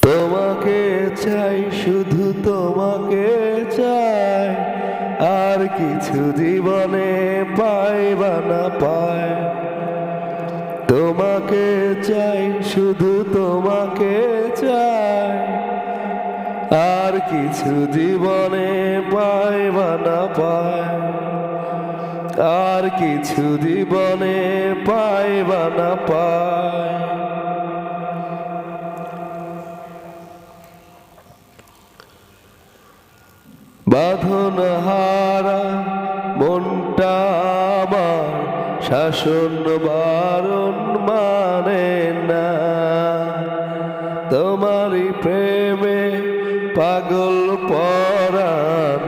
তোমাকে চাই, শুধু তোমাকে চাই, আর কিছু জীবনে পাই বা না পাই। তোমাকে চাই, শুধু তোমাকে চাই, আর কিছু জীবনে পাই বা না পাই। আর কিছু জীবনে পাই বা না পাই। বাঁধন হারা মনটা আমার শাসন বারণ মানে না। তোমারই প্রেমে পাগল পরাণ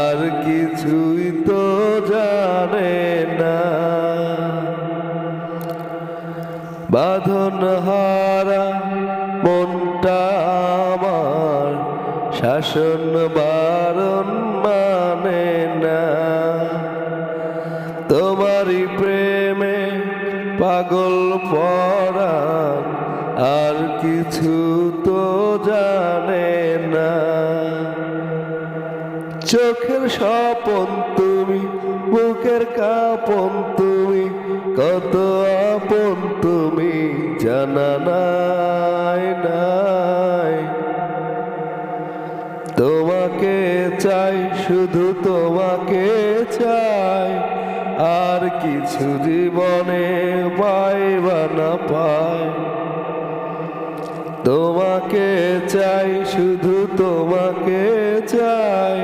আর কিছুই তো জানে না। বাঁধন হারা মনটা আমার শাসন বারণ মানে না। তোমারই প্রেমে পাগল পরাণ আর কিছু তো জানে না। চোখের স্বপন তুমি, বুকের কাঁপন তুমি, কত আপন তুমি জানা নাই নাই। তোমাকে চাই, শুধু তোমাকে চাই, আর কিছু জীবনে পাই বা না পাই। তোমাকে চাই, শুধু তোমাকে চাই,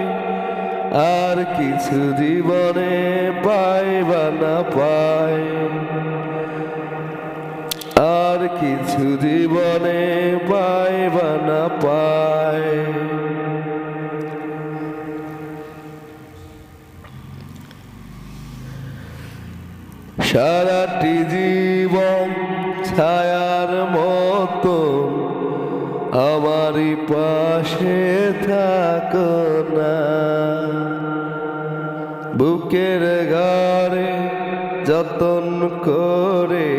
আর কিছু জীবনে পাই বা না পাই। আর কিছু জীবনে পাই বা না পাই। সারাটি জীবন ছায়ার মতো আমারই পাশে থাকো না। বুকের ঘরে যতন করে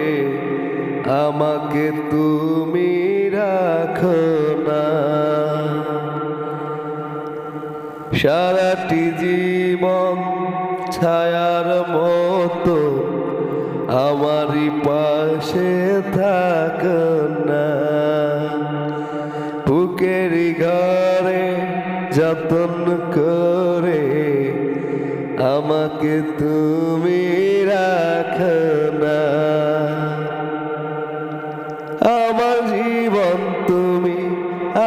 আমাকে তুমি রাখো না। সারাটি জীবন ছায়ার মতো আমারই পাশে থাকো না। বুকের ঘরে যতন করে আমাকে তুমি রাখো না। আমার জীবন তুমি,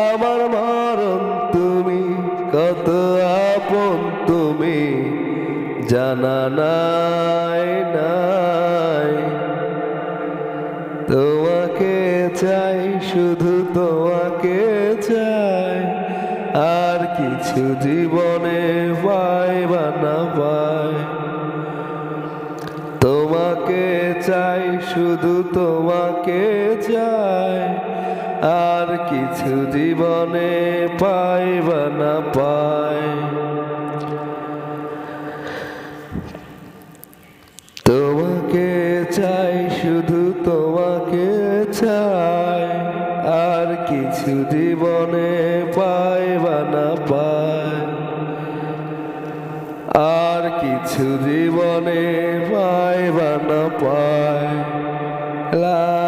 আমার মরণ তুমি, কত আপন তুমি জানা নাই নাই। তোমাকে চাই, শুধু তোমাকে চাই, আর কিছু জীবনে পাই বা না পাই। তোমাকে চাই, শুধু তোমাকে চাই, আর কিছু জীবনে পাই বা না পাই। তোমাকে চাই, শুধু তোমাকে চাই, আর কিছু জীবনে পাই বা না পাই। আর কিছু জীবনে পাই বা না পাই। লা